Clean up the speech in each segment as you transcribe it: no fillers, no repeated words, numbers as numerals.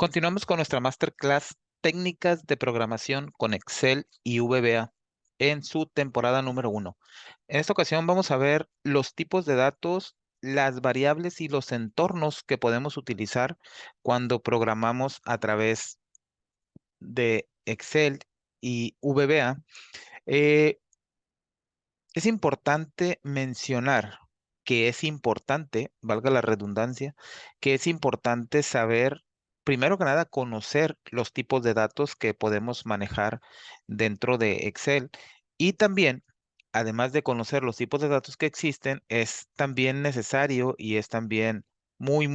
Continuamos con nuestra masterclass Técnicas de Programación con Excel y VBA en su temporada número uno. En esta ocasión vamos a ver los tipos de datos, las variables y los entornos que podemos utilizar cuando programamos a través de Excel y VBA. Eh, es importante mencionar que es importante, valga la redundancia, que es importante saber, primero que nada, conocer los tipos de datos que podemos manejar dentro de Excel y también, además de conocer los tipos de datos que existen, es también necesario y es también muy,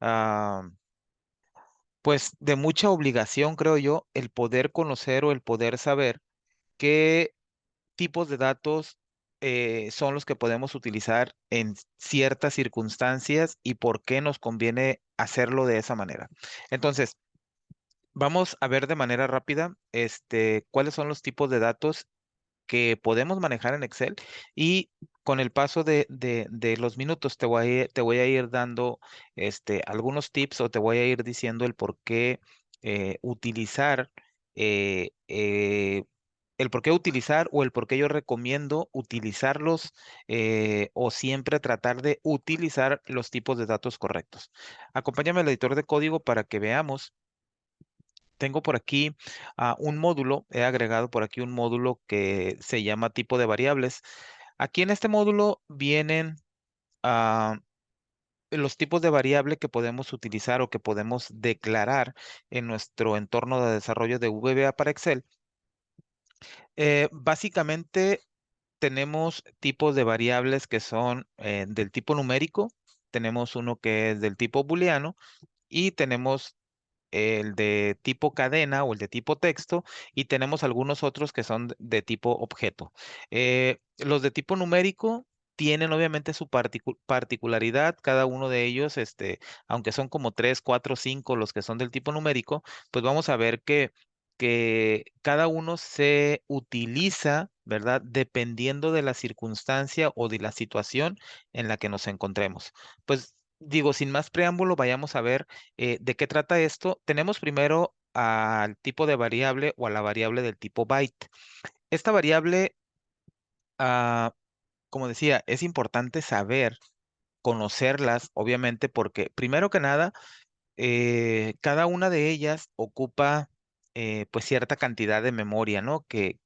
ah, pues de mucha obligación, creo yo, el poder conocer o el poder saber qué tipos de datos son los que podemos utilizar en ciertas circunstancias y por qué nos conviene hacerlo de esa manera. Entonces, vamos a ver de manera rápida, cuáles son los tipos de datos que podemos manejar en Excel y con el paso de los minutos te voy a ir dando algunos tips o te voy a ir diciendo el por qué utilizar eh, eh, el por qué utilizar o el por qué yo recomiendo utilizarlos o siempre tratar de utilizar los tipos de datos correctos. Acompáñame al editor de código para que veamos. Tengo por aquí un módulo, he agregado por aquí un módulo que se llama tipo de variables. Aquí en este módulo vienen ah, los tipos de variable que podemos utilizar o que podemos declarar en nuestro entorno de desarrollo de VBA para Excel. Básicamente tenemos tipos de variables que son del tipo numérico, tenemos uno que es del tipo booleano y tenemos el de tipo cadena o el de tipo texto y tenemos algunos otros que son de tipo objeto. Los de tipo numérico tienen obviamente su particularidad, cada uno de ellos, aunque son como 3, 4, 5 los que son del tipo numérico, pues vamos a ver que cada uno se utiliza, ¿verdad? Dependiendo de la circunstancia o de la situación en la que nos encontremos. Pues digo, sin más preámbulo, vayamos a ver ¿de qué trata esto? Tenemos primero al tipo de variable o a la variable del tipo byte. Esta variable, ah, como decía, es importante saber, conocerlas, obviamente, porque primero que nada, cada una de ellas ocupa pues cierta cantidad de memoria, ¿no? Que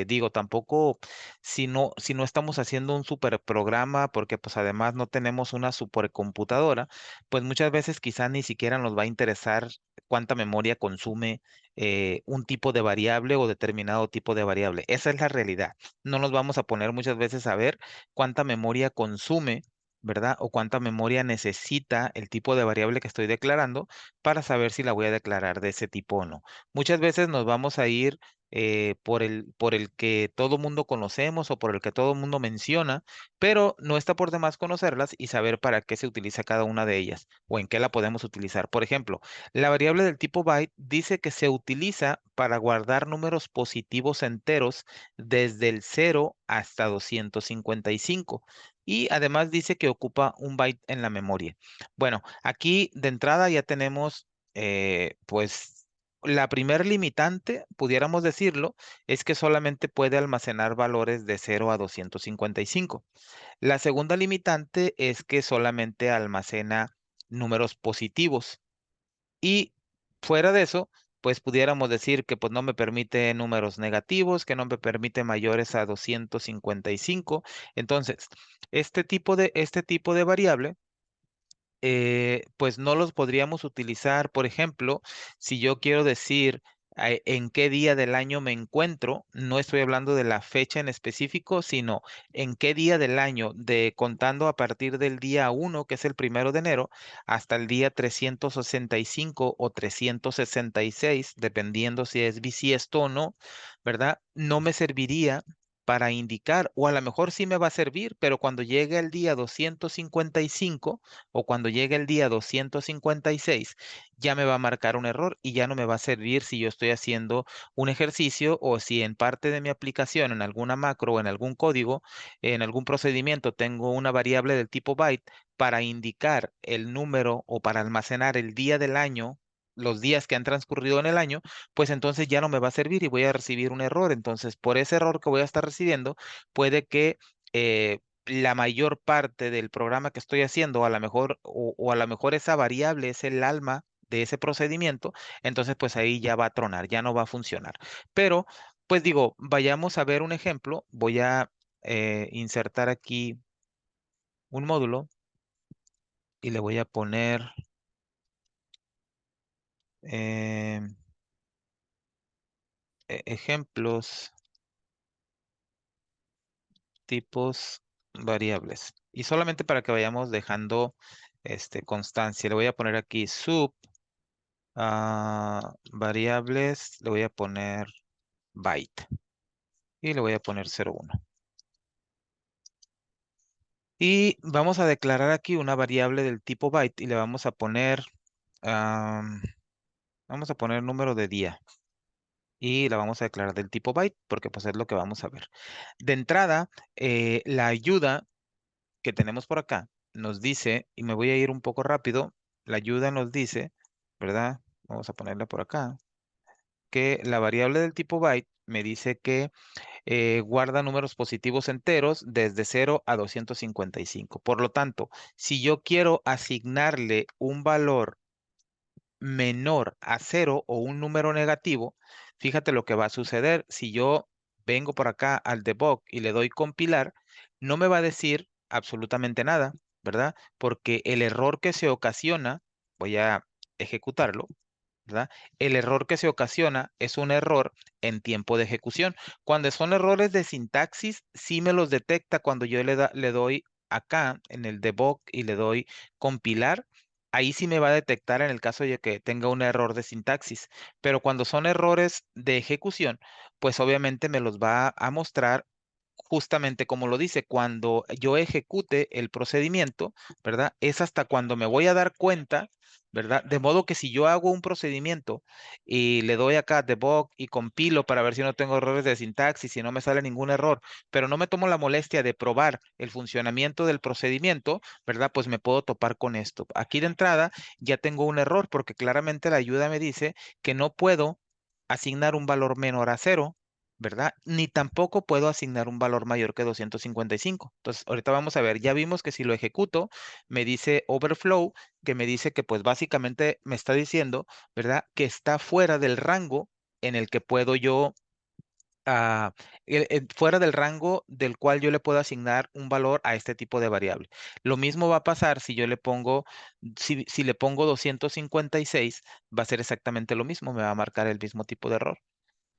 digo, tampoco si no estamos haciendo un super programa, porque pues además no tenemos una supercomputadora, pues muchas veces quizás ni siquiera nos va a interesar cuánta memoria consume un tipo de variable o determinado tipo de variable. Esa es la realidad. No nos vamos a poner muchas veces a ver cuánta memoria consume, ¿verdad? O cuánta memoria necesita el tipo de variable que estoy declarando para saber si la voy a declarar de ese tipo o no. Muchas veces nos vamos a ir por el que todo mundo conocemos o por el que todo mundo menciona, pero no está por demás conocerlas y saber para qué se utiliza cada una de ellas o en qué la podemos utilizar. Por ejemplo, la variable del tipo byte dice que se utiliza para guardar números positivos enteros desde el 0 hasta 255 y además dice que ocupa un byte en la memoria. Bueno, aquí de entrada ya tenemos, pues, la primer limitante, pudiéramos decirlo, es que solamente puede almacenar valores de 0 a 255. La segunda limitante es que solamente almacena números positivos. Y fuera de eso, pues pudiéramos decir que pues no me permite números negativos, que no me permite mayores a 255. Entonces, este tipo de variable pues no los podríamos utilizar, por ejemplo, si yo quiero decir en qué día del año me encuentro, no estoy hablando de la fecha en específico, sino en qué día del año, de contando a partir del día 1, que es el 1 de enero, hasta el día 365 o 366, dependiendo si es bisiesto o no, ¿verdad? No me serviría para indicar, o a lo mejor sí me va a servir, pero cuando llegue el día 255 o cuando llegue el día 256, ya me va a marcar un error y ya no me va a servir si yo estoy haciendo un ejercicio o si en parte de mi aplicación, en alguna macro o en algún código, en algún procedimiento, tengo una variable del tipo byte para indicar el número o para almacenar el día del año, los días que han transcurrido en el año, pues entonces ya no me va a servir y voy a recibir un error. Entonces, por ese error que voy a estar recibiendo, puede que la mayor parte del programa que estoy haciendo, a lo mejor, o a lo mejor esa variable es el alma de ese procedimiento, entonces pues ahí ya va a tronar, ya no va a funcionar. Pero, pues digo, vayamos a ver un ejemplo. Voy a insertar aquí un módulo y le voy a poner eh, ejemplos, tipos, variables. Y solamente para que vayamos dejando constancia, le voy a poner aquí sub variables, le voy a poner byte y le voy a poner 01. Y vamos a declarar aquí una variable del tipo byte y le am, vamos a poner número de día y la vamos a declarar del tipo byte porque pues es lo que vamos a ver. De entrada, la ayuda que tenemos por acá nos dice, y me voy a ir un poco rápido, la ayuda nos dice, ¿verdad? Vamos a ponerla por acá, que la variable del tipo byte me dice que guarda números positivos enteros desde 0 a 255. Por lo tanto, si yo quiero asignarle un valor menor a 0 o un número negativo, fíjate lo que va a suceder. Si yo vengo por acá al debug y le doy compilar, no me va a decir absolutamente nada, ¿verdad? Porque el error que se ocasiona, voy a ejecutarlo, ¿verdad? El error que se ocasiona es un error en tiempo de ejecución. Cuando son errores de sintaxis, sí me los detecta cuando yo le doy acá en el debug y le doy compilar. Ahí sí me va a detectar en el caso de que tenga un error de sintaxis. Pero cuando son errores de ejecución, pues obviamente me los va a mostrar justamente como lo dice, cuando yo ejecute el procedimiento, ¿verdad? Es hasta cuando me voy a dar cuenta, ¿verdad? De modo que si yo hago un procedimiento y le doy acá debug y compilo para ver si no tengo errores de sintaxis, si no me sale ningún error, pero no me tomo la molestia de probar el funcionamiento del procedimiento, ¿verdad? Pues me puedo topar con esto. Aquí de entrada ya tengo un error porque claramente la ayuda me dice que no puedo asignar un valor menor a 0, ¿verdad? Ni tampoco puedo asignar un valor mayor que 255. Entonces, ahorita vamos a ver, ya vimos que si lo ejecuto, me dice overflow, que me dice que pues básicamente me está diciendo, ¿verdad? Que está fuera del rango en el que puedo yo, ah, fuera del rango del cual yo le puedo asignar un valor a este tipo de variable. Lo mismo va a pasar si yo le pongo, si le pongo 256, va a ser exactamente lo mismo, me va a marcar el mismo tipo de error.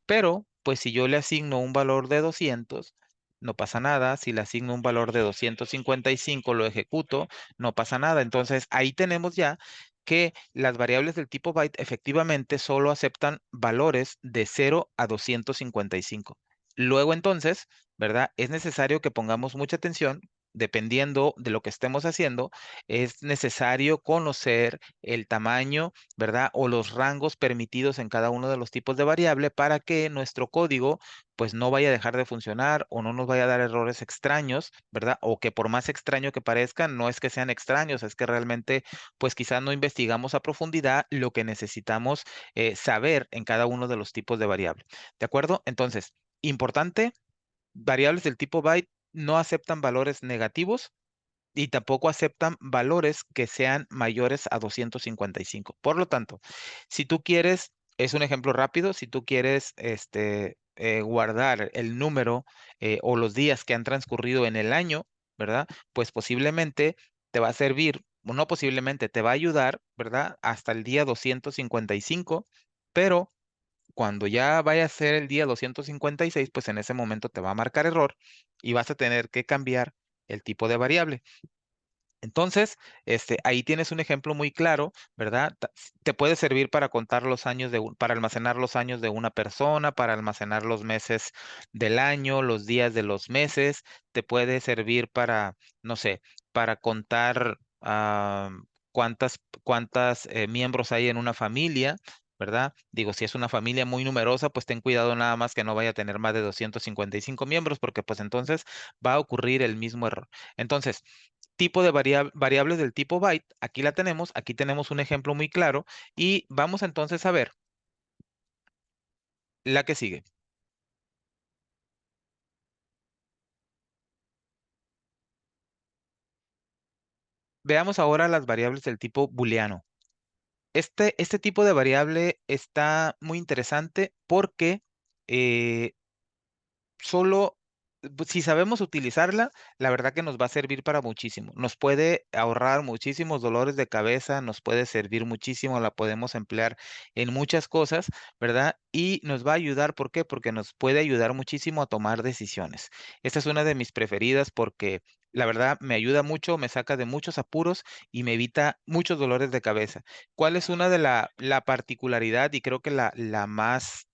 Pero, pues si yo le asigno un valor de 200, no pasa nada. Si le asigno un valor de 255, lo ejecuto, no pasa nada. Entonces, ahí tenemos ya que las variables del tipo byte efectivamente solo aceptan valores de 0 a 255. Luego, entonces, ¿verdad? Es necesario que pongamos mucha atención. Dependiendo de lo que estemos haciendo, es necesario conocer el tamaño, ¿verdad? O los rangos permitidos en cada uno de los tipos de variable para que nuestro código pues no vaya a dejar de funcionar o no nos vaya a dar errores extraños, ¿verdad? O que por más extraño que parezcan, no es que sean extraños, es que realmente pues quizás no investigamos a profundidad lo que necesitamos saber en cada uno de los tipos de variable. ¿De acuerdo? Entonces, importante, variables del tipo byte no aceptan valores negativos y tampoco aceptan valores que sean mayores a 255. Por lo tanto, si tú quieres, es un ejemplo rápido, si tú quieres guardar el número o los días que han transcurrido en el año, ¿verdad? Pues posiblemente te va a servir, o no posiblemente, te va a ayudar, ¿verdad? Hasta el día 255, pero cuando ya vaya a ser el día 256, pues en ese momento te va a marcar error y vas a tener que cambiar el tipo de variable. Entonces, ahí tienes un ejemplo muy claro, ¿verdad? Te puede servir para contar los años para almacenar los años de una persona, para almacenar los meses del año, los días de los meses. Te puede servir para, no sé, para contar cuántas miembros hay en una familia, ¿verdad? Digo, si es una familia muy numerosa, pues ten cuidado nada más que no vaya a tener más de 255 miembros, porque pues entonces va a ocurrir el mismo error. Entonces, tipo de variables del tipo byte. Aquí tenemos un ejemplo muy claro y vamos entonces a ver la que sigue. Veamos ahora las variables del tipo booleano. Este tipo de variable está muy interesante porque eh, solo si sabemos utilizarla, la verdad que nos va a servir para muchísimo. Nos puede ahorrar muchísimos dolores de cabeza, nos puede servir muchísimo, la podemos emplear en muchas cosas, ¿verdad? Y nos va a ayudar, ¿por qué? Porque nos puede ayudar muchísimo a tomar decisiones. Esta es una de mis preferidas porque la verdad me ayuda mucho, me saca de muchos apuros y me evita muchos dolores de cabeza. ¿Cuál es una de la particularidad y creo que la más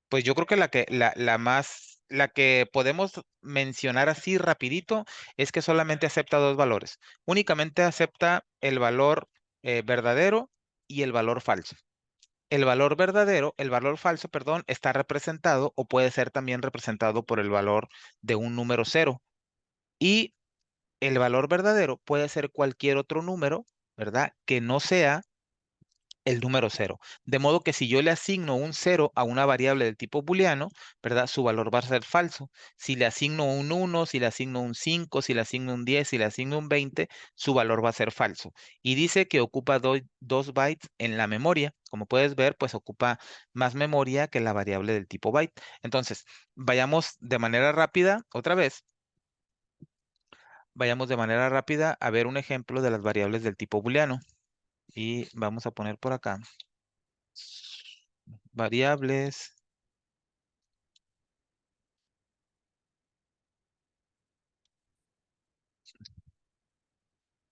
pues yo creo que la que podemos mencionar así rapidito es que solamente acepta dos valores. Únicamente acepta el valor verdadero y el valor falso. El valor falso, perdón, está representado o puede ser también representado por el valor de un número cero. Y el valor verdadero puede ser cualquier otro número, ¿verdad? Que no sea el número cero. De modo que si yo le asigno un cero a una variable del tipo booleano, ¿verdad? Su valor va a ser falso. Si le asigno un uno, si le asigno un 5, si le asigno un 10, si le asigno un 20, su valor va a ser falso. Y dice que ocupa 2 bytes en la memoria. Como puedes ver, pues ocupa más memoria que la variable del tipo byte. Entonces, vayamos de manera rápida, otra vez, vayamos de manera rápida a ver un ejemplo de las variables del tipo booleano. Y vamos a poner por acá variables.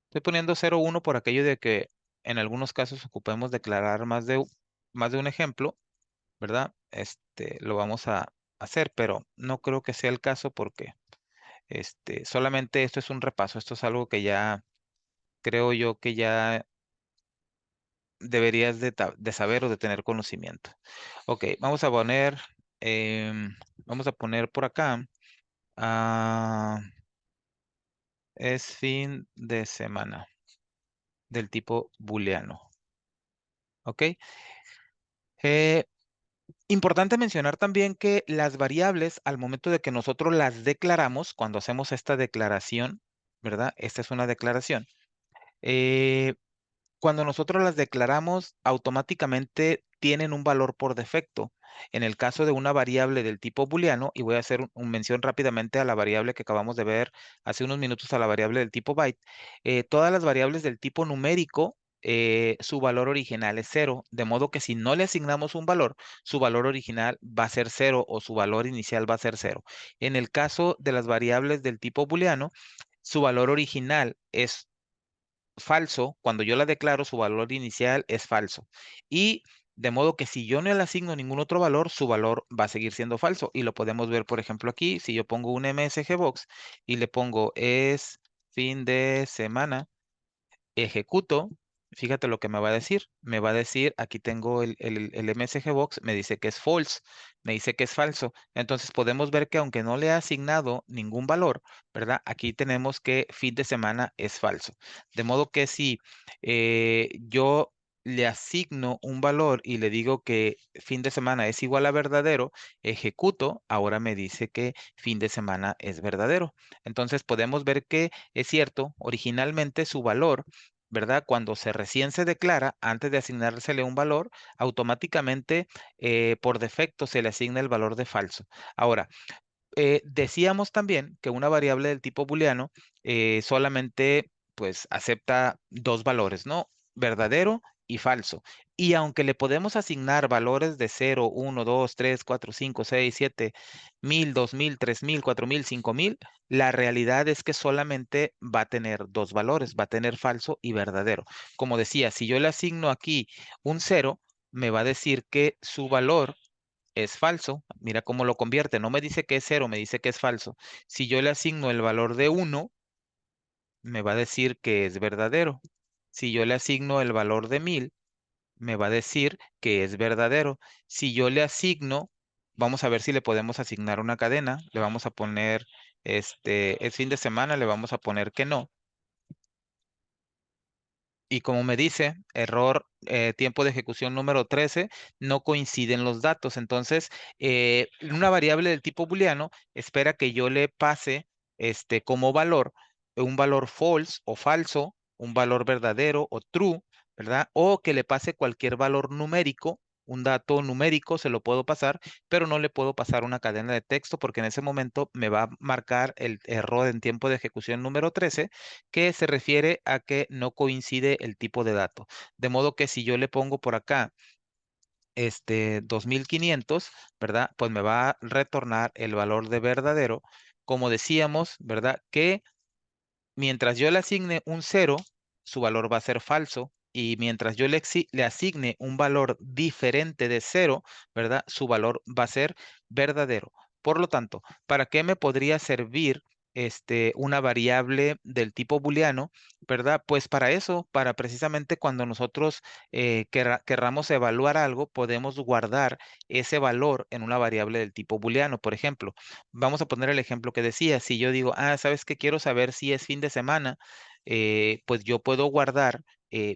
Estoy poniendo 0,1 por aquello de que en algunos casos ocupemos declarar más de un ejemplo, ¿verdad? Lo vamos a hacer, pero no creo que sea el caso porque solamente esto es un repaso. Esto es algo que ya creo yo que ya deberías de saber o de tener conocimiento. Ok, vamos a poner por acá, ah, es fin de semana del tipo booleano. ¿Ok? Eh, Importante mencionar también que las variables, al momento de que nosotros las declaramos, cuando hacemos esta declaración, ¿verdad? Esta es una declaración. eh, Cuando nosotros las declaramos, automáticamente tienen un valor por defecto. En el caso de una variable del tipo booleano, y voy a hacer un mención rápidamente a la variable que acabamos de ver hace unos minutos, a la variable del tipo byte, todas las variables del tipo numérico, su valor original es cero, de modo que si no le asignamos un valor, su valor original va a ser cero o su valor inicial va a ser cero. En el caso de las variables del tipo booleano, su valor original es falso, cuando yo la declaro, su valor inicial es falso. Y de modo que si yo no le asigno ningún otro valor, su valor va a seguir siendo falso. Y lo podemos ver, por ejemplo, aquí, si yo pongo un MSG Box y le pongo es fin de semana, ejecuto, fíjate lo que me va a decir. Me va a decir, aquí tengo el MSG Box, me dice que es false, me dice que es falso. Entonces podemos ver que aunque no le ha asignado ningún valor, ¿verdad? Aquí tenemos que fin de semana es falso. De modo que si yo le asigno un valor y le digo que fin de semana es igual a verdadero, ejecuto, ahora me dice que fin de semana es verdadero. Entonces podemos ver que es cierto, originalmente su valor, ¿verdad? Cuando recién se declara, antes de asignársele un valor, automáticamente por defecto se le asigna el valor de falso. Ahora, decíamos también que una variable del tipo booleano solamente pues acepta dos valores, ¿no? Verdadero y falso. Y aunque le podemos asignar valores de 0, 1, 2, 3, 4, 5, 6, 7, 1000, 2000, 3000, 4000, 5000, la realidad es que solamente va a tener dos valores, va a tener falso y verdadero. Como decía, si yo le asigno aquí un 0, me va a decir que su valor es falso. Mira cómo lo convierte. No me dice que es 0, me dice que es falso. Si yo le asigno el valor de 1, me va a decir que es verdadero. Si yo le asigno el valor de 1000, me va a decir que es verdadero. Si yo le asigno, vamos a ver si le podemos asignar una cadena. Le vamos a poner, es fin de semana, le vamos a poner que no. Y como me dice, error, tiempo de ejecución número 13, no coinciden los datos. Entonces, una variable del tipo booleano espera que yo le pase como valor un valor false o falso, un valor verdadero o true, ¿verdad? O que le pase cualquier valor numérico, un dato numérico se lo puedo pasar, pero no le puedo pasar una cadena de texto porque en ese momento me va a marcar el error en tiempo de ejecución número 13, que se refiere a que no coincide el tipo de dato. De modo que si yo le pongo por acá 2500, ¿verdad? Pues me va a retornar el valor de verdadero. Como decíamos, ¿verdad? Que mientras yo le asigne un cero, su valor va a ser falso. Y mientras yo le asigne un valor diferente de cero, ¿verdad? Su valor va a ser verdadero. Por lo tanto, ¿para qué me podría servir una variable del tipo booleano? ¿Verdad? Pues para eso, para precisamente cuando nosotros querramos evaluar algo, podemos guardar ese valor en una variable del tipo booleano. Por ejemplo, vamos a poner el ejemplo que decía, si yo digo, ¿sabes qué? Quiero saber si es fin de semana, pues yo puedo guardar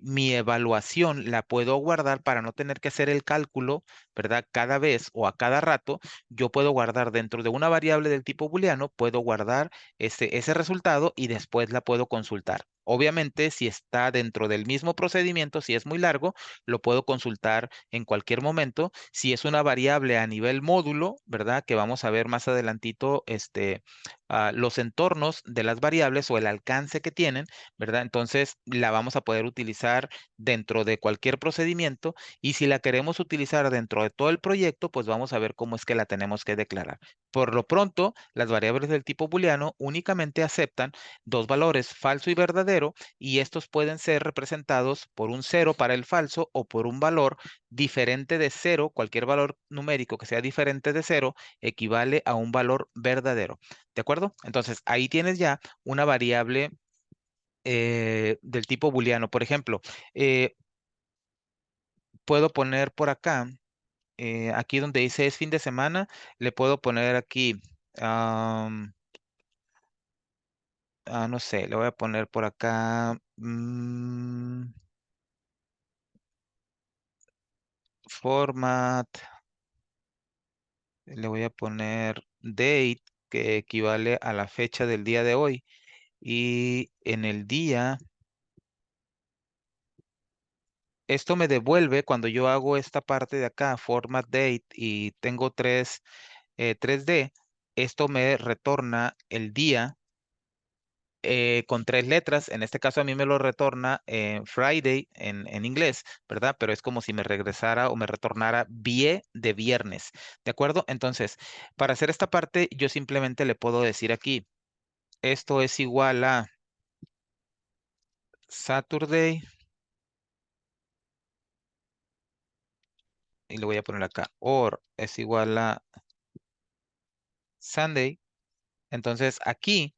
mi evaluación, la puedo guardar para no tener que hacer el cálculo, ¿verdad? Cada vez o a cada rato, yo puedo guardar dentro de una variable del tipo booleano, puedo guardar ese resultado y después la puedo consultar. Obviamente, si está dentro del mismo procedimiento, si es muy largo, lo puedo consultar en cualquier momento. Si es una variable a nivel módulo, ¿verdad? Que vamos a ver más adelantito, los entornos de las variables o el alcance que tienen, ¿verdad? Entonces la vamos a poder utilizar dentro de cualquier procedimiento y si la queremos utilizar dentro de todo el proyecto, pues vamos a ver cómo es que la tenemos que declarar. Por lo pronto, las variables del tipo booleano únicamente aceptan dos valores, falso y verdadero, y estos pueden ser representados por un cero para el falso o por un valor diferente de cero. Cualquier valor numérico que sea diferente de cero equivale a un valor verdadero. ¿De acuerdo? Entonces, ahí tienes ya una variable del tipo booleano. Por ejemplo, eh, puedo poner por acá, aquí donde dice es fin de semana, le puedo poner aquí, no sé, le voy a poner por acá, format, le voy a poner date, que equivale a la fecha del día de hoy. Y en el día, esto me devuelve cuando yo hago esta parte de acá, format date, y tengo 3D, esto me retorna el día con tres letras. En este caso a mí me lo retorna Friday en inglés, ¿verdad? Pero es como si me regresara o me retornara vie de viernes, ¿de acuerdo? Entonces, para hacer esta parte, yo simplemente le puedo decir aquí, esto es igual a Saturday, y le voy a poner acá, or es igual a Sunday. Entonces, aquí,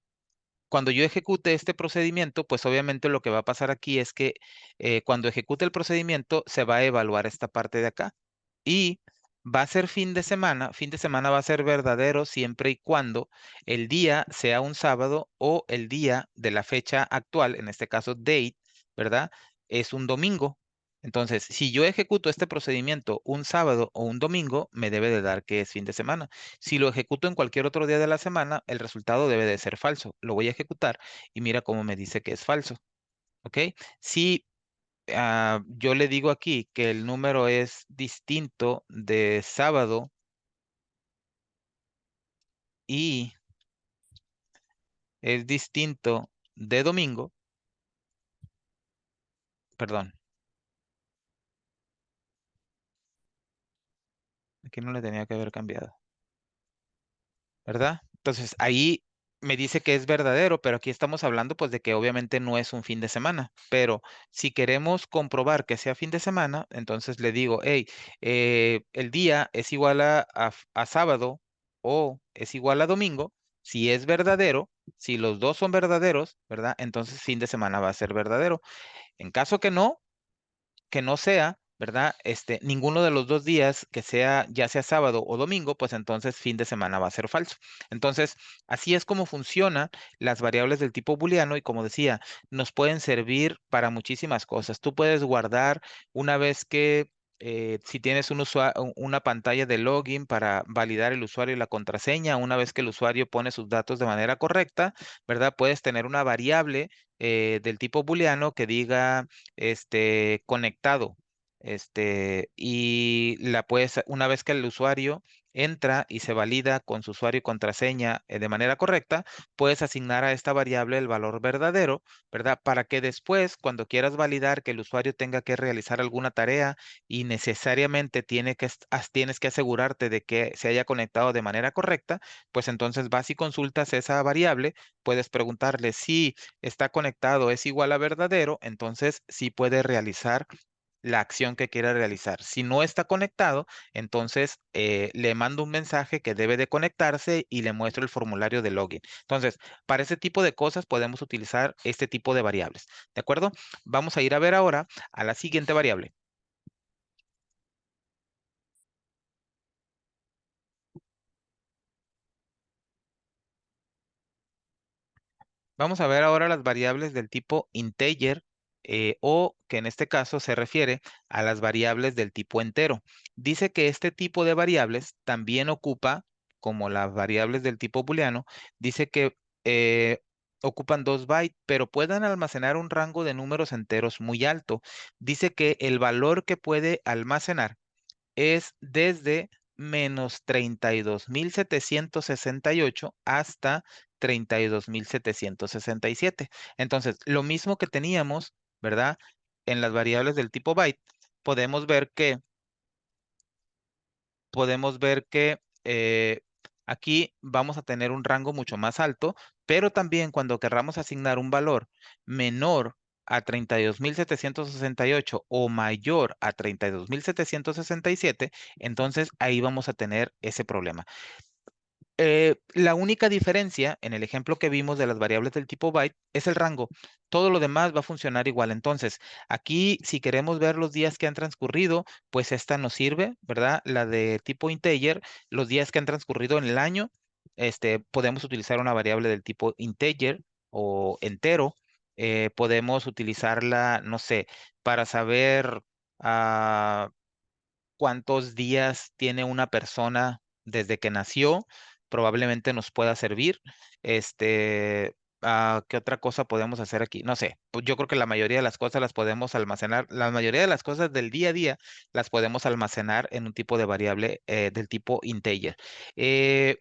cuando yo ejecute este procedimiento, pues obviamente lo que va a pasar aquí es que cuando ejecute el procedimiento se va a evaluar esta parte de acá y va a ser fin de semana va a ser verdadero siempre y cuando el día sea un sábado o el día de la fecha actual, en este caso date, ¿verdad? Es un domingo. Entonces, si yo ejecuto este procedimiento un sábado o un domingo, me debe de dar que es fin de semana. Si lo ejecuto en cualquier otro día de la semana, el resultado debe de ser falso. Lo voy a ejecutar y mira cómo me dice que es falso. ¿Ok? Si yo le digo aquí que el número es distinto de sábado y es distinto de domingo, perdón, Aquí no le tenía que haber cambiado, ¿verdad? Entonces ahí me dice que es verdadero, pero aquí estamos hablando pues de que obviamente no es un fin de semana. Pero si queremos comprobar que sea fin de semana, entonces le digo, hey, el día es igual a sábado o es igual a domingo. Si es verdadero, si los dos son verdaderos, ¿verdad? Entonces fin de semana va a ser verdadero. En caso que no sea, ¿verdad? Ninguno de los dos días que sea, ya sea sábado o domingo, pues entonces fin de semana va a ser falso. Entonces, así es como funcionan las variables del tipo booleano y como decía, nos pueden servir para muchísimas cosas. Tú puedes guardar una vez que si tienes una pantalla de login para validar el usuario y la contraseña, una vez que el usuario pone sus datos de manera correcta, ¿verdad? Puedes tener una variable del tipo booleano que diga conectado. Y la puedes, una vez que el usuario entra y se valida con su usuario y contraseña de manera correcta, puedes asignar a esta variable el valor verdadero, ¿verdad? Para que después, cuando quieras validar que el usuario tenga que realizar alguna tarea y necesariamente tienes que asegurarte de que se haya conectado de manera correcta, pues entonces vas y consultas esa variable, puedes preguntarle si está conectado es igual a verdadero, entonces sí puede realizar la acción que quiera realizar. Si no está conectado, entonces le mando un mensaje que debe de conectarse y le muestro el formulario de login. Entonces, para ese tipo de cosas podemos utilizar este tipo de variables. ¿De acuerdo? Vamos a ir a ver ahora a la siguiente variable. Vamos a ver ahora las variables del tipo integer o que en este caso se refiere a las variables del tipo entero. Dice que este tipo de variables también ocupa, como las variables del tipo booleano, dice que ocupan 2 bytes, pero pueden almacenar un rango de números enteros muy alto. Dice que el valor que puede almacenar es desde menos 32.768 hasta 32.767. Entonces, lo mismo que teníamos, ¿verdad? En las variables del tipo byte, podemos ver que podemos ver que aquí vamos a tener un rango mucho más alto, pero también cuando querramos asignar un valor menor a 32.768 o mayor a 32.767, entonces ahí vamos a tener ese problema. La única diferencia en el ejemplo que vimos de las variables del tipo byte es el rango. Todo lo demás va a funcionar igual. Entonces, aquí si queremos ver los días que han transcurrido, pues esta nos sirve, ¿verdad? La de tipo integer, los días que han transcurrido en el año, podemos utilizar una variable del tipo integer o entero. Podemos utilizarla, no sé, para saber cuántos días tiene una persona desde que nació, probablemente nos pueda servir. ¿Qué otra cosa podemos hacer aquí? No sé, pues yo creo que la mayoría de las cosas las podemos almacenar, la mayoría de las cosas del día a día las podemos almacenar en un tipo de variable del tipo integer. Eh,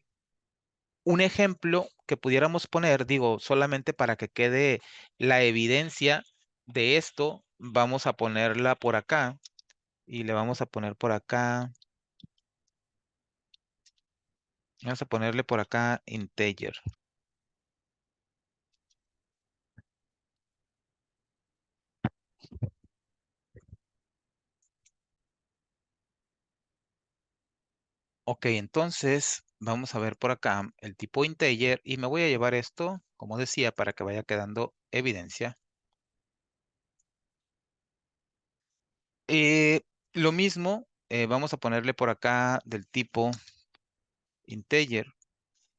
un ejemplo que pudiéramos poner, digo, solamente para que quede la evidencia de esto, vamos a ponerla por acá y le vamos a poner por acá. Vamos a ponerle por acá integer. Ok, entonces vamos a ver por acá el tipo integer y me voy a llevar esto, como decía, para que vaya quedando evidencia. Eh, lo mismo, vamos a ponerle por acá del tipo integer.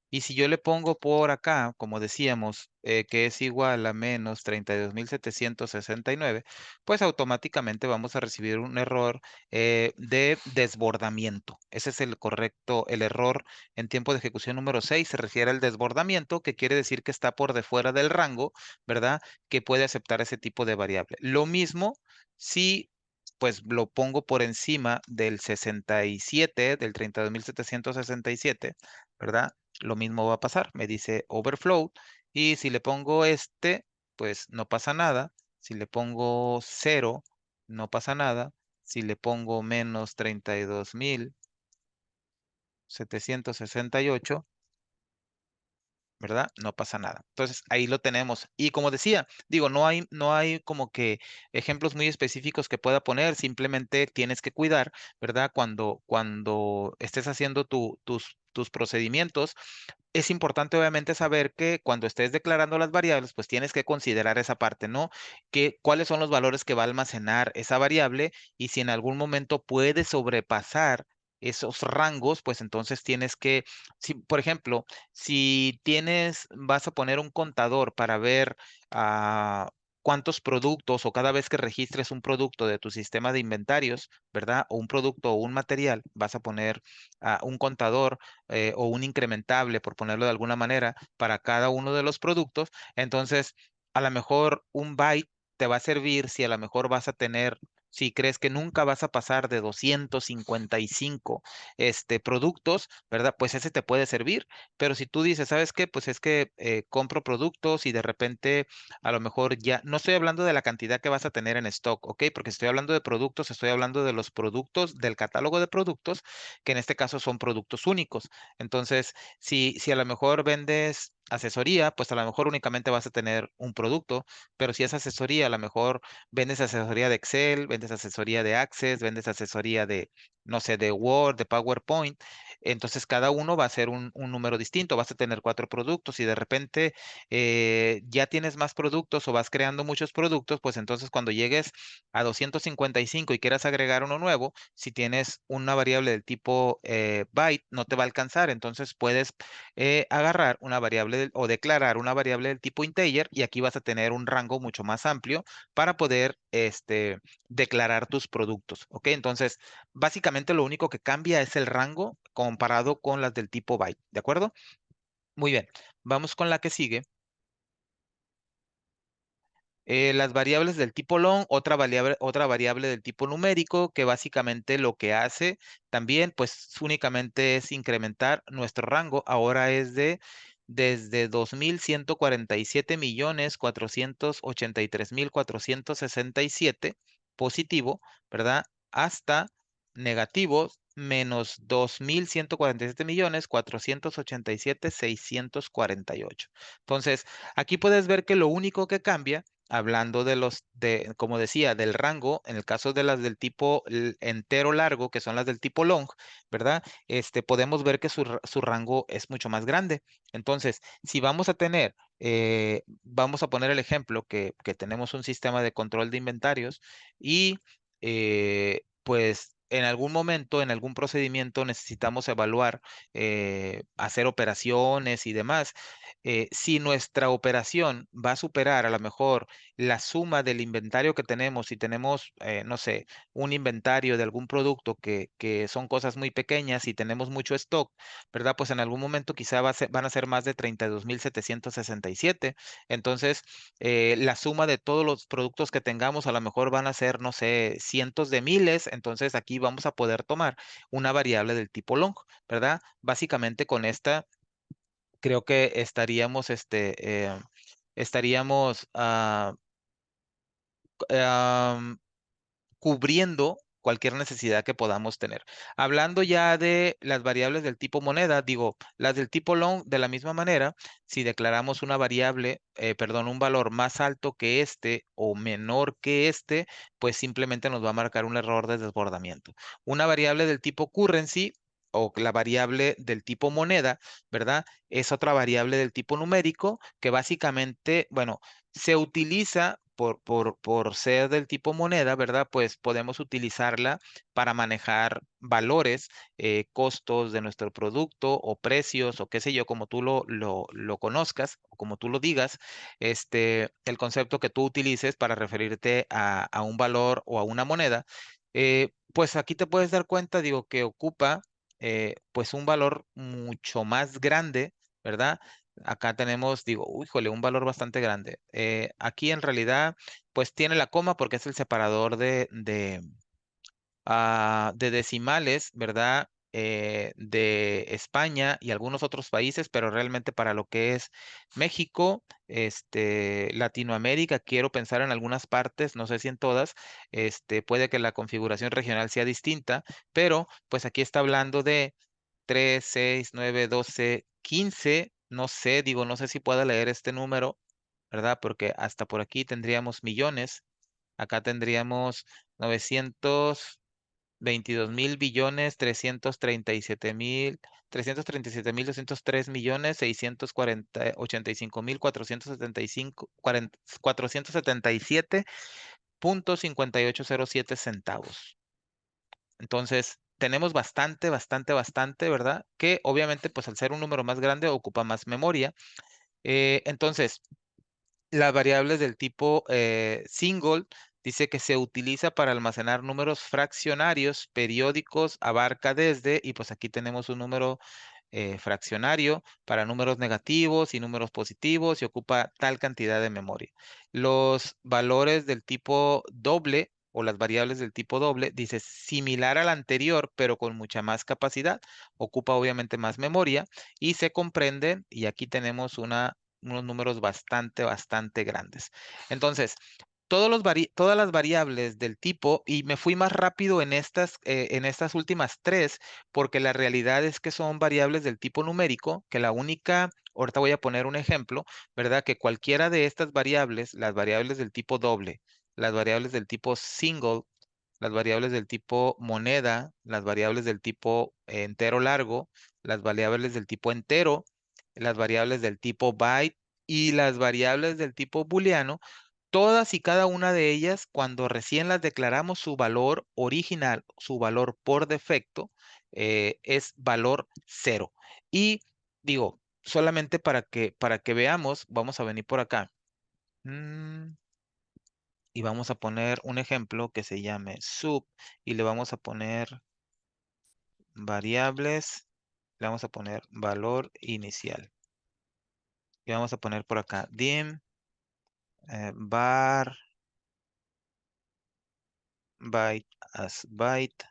Y si yo le pongo por acá, como decíamos, que es igual a menos 32.769, pues automáticamente vamos a recibir un error de desbordamiento. Ese es el correcto, el error en tiempo de ejecución número 6 se refiere al desbordamiento, que quiere decir que está por de fuera del rango, ¿verdad? Que puede aceptar ese tipo de variable. Lo mismo si pues lo pongo por encima del 67, del 32.767, ¿verdad? Lo mismo va a pasar. Me dice overflow y si le pongo pues no pasa nada. Si le pongo cero, no pasa nada. Si le pongo menos 32.000, 768, ¿verdad? No pasa nada. Entonces, ahí lo tenemos. Y como decía, digo, no hay como que ejemplos muy específicos que pueda poner, simplemente tienes que cuidar, ¿verdad? Cuando estés haciendo tus procedimientos, es importante obviamente saber que cuando estés declarando las variables, pues tienes que considerar esa parte, ¿no? Que cuáles son los valores que va a almacenar esa variable y si en algún momento puede sobrepasar esos rangos, pues entonces tienes que, si, por ejemplo, si vas a poner un contador para ver cuántos productos o cada vez que registres un producto de tu sistema de inventarios, ¿verdad? O un producto o un material, vas a poner un contador o un incrementable, por ponerlo de alguna manera, para cada uno de los productos. Entonces, a lo mejor un byte te va a servir si a lo mejor vas a tener, si crees que nunca vas a pasar de 255 productos, ¿verdad? Pues ese te puede servir. Pero si tú dices, ¿sabes qué? Pues es que compro productos y de repente a lo mejor ya, no estoy hablando de la cantidad que vas a tener en stock, ¿ok? Porque si estoy hablando de productos, estoy hablando de los productos del catálogo de productos, que en este caso son productos únicos. Entonces, si a lo mejor vendes asesoría, pues a lo mejor únicamente vas a tener un producto, pero si es asesoría, a lo mejor vendes asesoría de Excel, vendes asesoría de Access, vendes asesoría de, no sé, de Word, de PowerPoint, entonces cada uno va a ser un número distinto, vas a tener cuatro productos y de repente ya tienes más productos o vas creando muchos productos, pues entonces cuando llegues a 255 y quieras agregar uno nuevo, si tienes una variable del tipo byte, no te va a alcanzar. Entonces puedes agarrar una variable o declarar una variable del tipo integer y aquí vas a tener un rango mucho más amplio para poder declarar tus productos. ¿Ok? Entonces, básicamente lo único que cambia es el rango comparado con las del tipo byte. ¿De acuerdo? Muy bien. Vamos con la que sigue. Las variables del tipo long, otra variable del tipo numérico, que básicamente lo que hace también, pues únicamente es incrementar nuestro rango. Ahora es de desde 2.147.483.467 positivo, ¿verdad? Hasta negativo menos 2.147.487.648. Entonces, aquí puedes ver que lo único que cambia hablando como decía, del rango, en el caso de las del tipo entero largo, que son las del tipo long, ¿verdad? Podemos ver que su rango es mucho más grande. Entonces, si vamos a tener, vamos a poner el ejemplo que tenemos un sistema de control de inventarios y pues en algún momento, en algún procedimiento necesitamos evaluar, hacer operaciones y demás. Si nuestra operación va a superar a lo mejor la suma del inventario que tenemos, si tenemos, no sé, un inventario de algún producto que son cosas muy pequeñas y tenemos mucho stock, ¿verdad? Pues en algún momento quizá van a ser más de 32.767. Entonces, la suma de todos los productos que tengamos a lo mejor van a ser, no sé, cientos de miles. Entonces, aquí vamos a poder tomar una variable del tipo long, ¿verdad? Básicamente con esta creo que estaríamos am, cubriendo cualquier necesidad que podamos tener. Hablando ya de las variables del tipo moneda, digo, las del tipo long, de la misma manera, si declaramos una variable, perdón, un valor más alto que este o menor que este, pues simplemente nos va a marcar un error de desbordamiento. Una variable del tipo currency o la variable del tipo moneda, ¿verdad? Es otra variable del tipo numérico que básicamente, bueno, se utiliza por ser del tipo moneda, ¿verdad? Pues podemos utilizarla para manejar valores, costos de nuestro producto o precios o qué sé yo, como tú lo conozcas o como tú lo digas, el concepto que tú utilices para referirte a un valor o a una moneda. Pues aquí te puedes dar cuenta, digo, que ocupa pues un valor mucho más grande, ¿verdad? Acá tenemos, digo, híjole, un valor bastante grande. Aquí en realidad, pues tiene la coma porque es el separador de decimales, ¿verdad? De España y algunos otros países, pero realmente para lo que es México, Latinoamérica, quiero pensar en algunas partes, no sé si en todas, puede que la configuración regional sea distinta, pero pues aquí está hablando de 3, 6, 9, 12, 15. No sé, digo, no sé si pueda leer este número, ¿verdad? Porque hasta por aquí tendríamos millones. Acá tendríamos 922.000.000.000, 337.203.000.000, 477.000.000, Entonces, tenemos bastante, bastante, bastante, ¿verdad? Que obviamente, pues al ser un número más grande, ocupa más memoria. Entonces, las variables del tipo single dice que se utiliza para almacenar números fraccionarios periódicos, abarca desde, y pues aquí tenemos un número fraccionario para números negativos y números positivos y ocupa tal cantidad de memoria. Los valores del tipo doble o las variables del tipo doble dice similar al anterior, pero con mucha más capacidad, ocupa obviamente más memoria y se comprende, y aquí tenemos unos números bastante, bastante grandes. Entonces, todas las variables del tipo, y me fui más rápido en estas últimas tres, porque la realidad es que son variables del tipo numérico, que la única, ahorita voy a poner un ejemplo, ¿verdad? Que cualquiera de estas variables, las variables del tipo doble, las variables del tipo single, las variables del tipo moneda, las variables del tipo entero largo, las variables del tipo entero, las variables del tipo byte y las variables del tipo booleano, todas y cada una de ellas, cuando recién las declaramos su valor original, su valor por defecto, es valor cero. Y digo, solamente para que veamos, vamos a venir por acá. Mm, y vamos a poner un ejemplo que se llame sub y le vamos a poner variables, le vamos a poner valor inicial. Y vamos a poner por acá dim var byte as byte.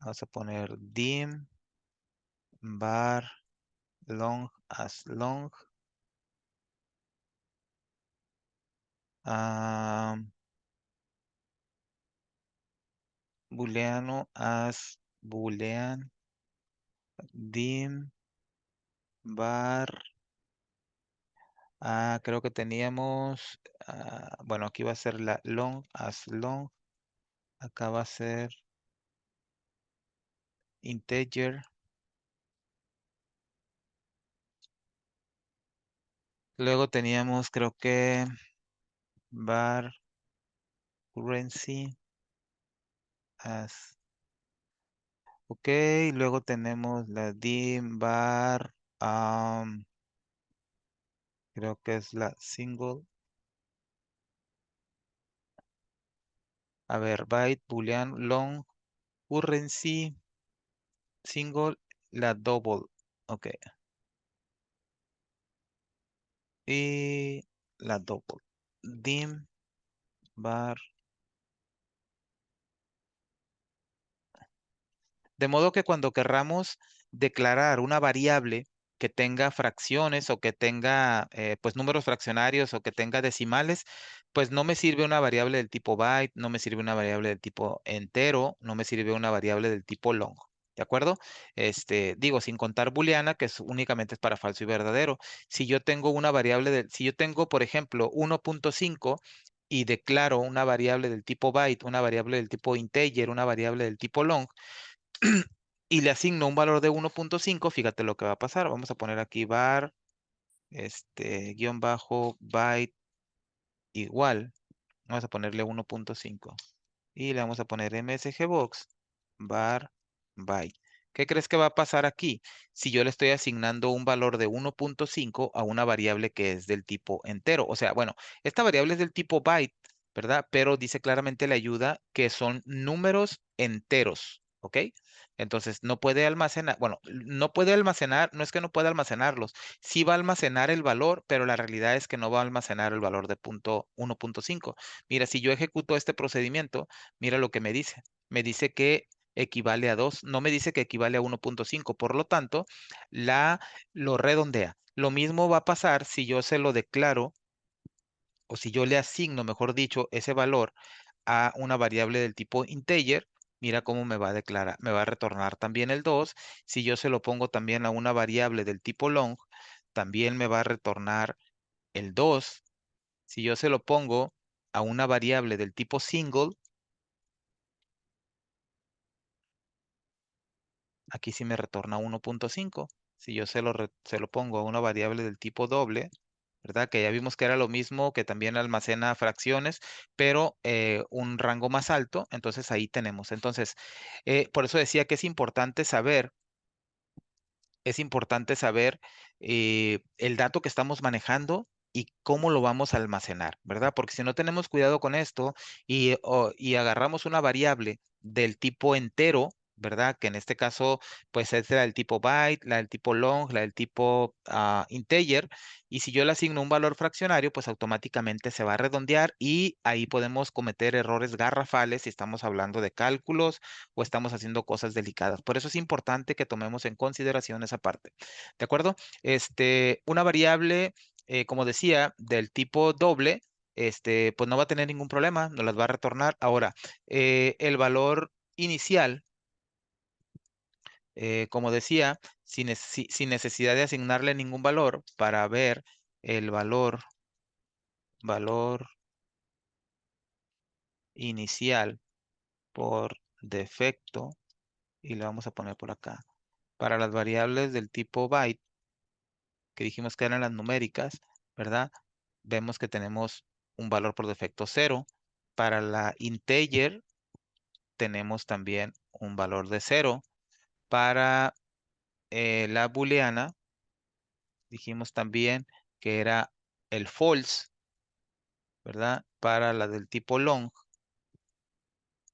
Vamos a poner dim var long as long. ah, Booleano as boolean. Dim var. Creo que teníamos. Bueno, aquí va a ser la long as long. Acá va a ser integer. Luego teníamos, creo que var currency as. Ok, luego tenemos la dim var. Creo que es la single. A ver, byte, boolean, long, currency, single, la double. Ok. Y la double. Dim, var. De modo que cuando querramos declarar una variable que tenga fracciones o que tenga pues números fraccionarios o que tenga decimales, pues no me sirve una variable del tipo byte, no me sirve una variable del tipo entero, no me sirve una variable del tipo long. ¿De acuerdo? Digo, sin contar booleana, que únicamente es para falso y verdadero. Si yo tengo una variable si yo tengo, por ejemplo, 1.5 y declaro una variable del tipo byte, una variable del tipo integer, una variable del tipo long, y le asigno un valor de 1.5, fíjate lo que va a pasar. Vamos a poner aquí var, guión bajo, byte igual. Vamos a ponerle 1.5. Y le vamos a poner msgbox var byte. ¿Qué crees que va a pasar aquí? Si yo le estoy asignando un valor de 1.5 a una variable que es del tipo entero. O sea, bueno, esta variable es del tipo byte, ¿verdad? Pero dice claramente la ayuda que son números enteros, ¿ok? Entonces no puede almacenar, bueno, no puede almacenar, no es que no pueda almacenarlos, sí va a almacenar el valor, pero la realidad es que no va a almacenar el valor de 1.5. Mira, si yo ejecuto este procedimiento, mira lo que me dice. Me dice que equivale a 2, no me dice que equivale a 1.5, por lo tanto, lo redondea. Lo mismo va a pasar si yo se lo declaro o si yo le asigno, mejor dicho, ese valor a una variable del tipo integer. mira cómo me va a declarar, me va a retornar también el 2. Si yo se lo pongo también a una variable del tipo long, también me va a retornar el 2. Si yo se lo pongo a una variable del tipo single, aquí sí me retorna 1.5. Si yo se lo pongo a una variable del tipo doble, ¿verdad? Que ya vimos que era lo mismo, que también almacena fracciones, pero un rango más alto, entonces ahí tenemos. Entonces, por eso decía que es importante saber el dato que estamos manejando y cómo lo vamos a almacenar, ¿verdad? Porque si no tenemos cuidado con esto y agarramos una variable del tipo entero, ¿verdad? Que en este caso, pues es la del tipo byte, la del tipo long, la del tipo integer. Y si yo le asigno un valor fraccionario, pues automáticamente se va a redondear y ahí podemos cometer errores garrafales si estamos hablando de cálculos o estamos haciendo cosas delicadas. Por eso es importante que tomemos en consideración esa parte. ¿De acuerdo? Una variable, como decía, del tipo doble, pues no va a tener ningún problema, no las va a retornar. Ahora, el valor inicial, como decía, sin necesidad de asignarle ningún valor para ver el valor inicial por defecto, y le vamos a poner por acá. Para las variables del tipo byte, que dijimos que eran las numéricas, ¿verdad? Vemos que tenemos un valor por defecto 0. Para la integer tenemos también un valor de 0. Para la booleana dijimos también que era el false, ¿verdad? Para la del tipo long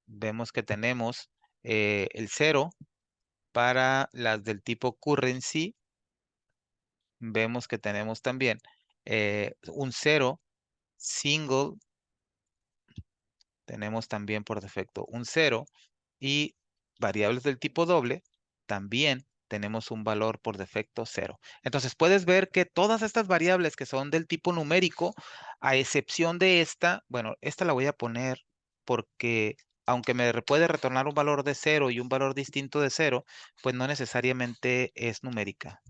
vemos que tenemos el 0. Para las del tipo currency vemos que tenemos también un 0. Single tenemos también por defecto un 0 y variables del tipo doble también tenemos un valor por defecto 0. Entonces puedes ver que todas estas variables que son del tipo numérico, a excepción de esta, bueno, esta la voy a poner porque aunque puede retornar un valor de 0 y un valor distinto de 0, pues no necesariamente es numérica.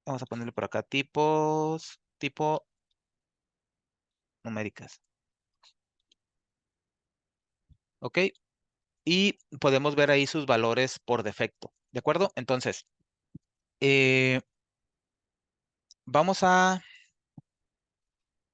Vamos a ponerle por acá tipo numéricas. ¿Ok? Y podemos ver ahí sus valores por defecto. ¿De acuerdo? Entonces, eh, vamos a,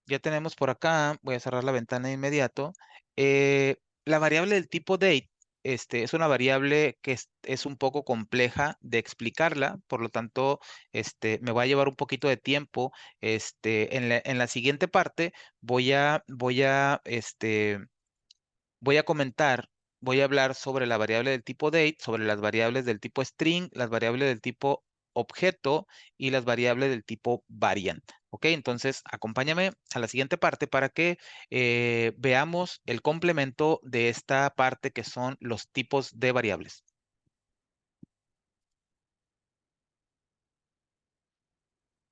ya tenemos por acá, voy a cerrar la ventana de inmediato. La variable del tipo date, es una variable que es un poco compleja de explicarla, por lo tanto, me va a llevar un poquito de tiempo. En la siguiente parte voy a comentar, voy a hablar sobre la variable del tipo date, sobre las variables del tipo string, las variables del tipo objeto y las variables del tipo variant. ¿Ok? Entonces, acompáñame a la siguiente parte para que veamos el complemento de esta parte que son los tipos de variables.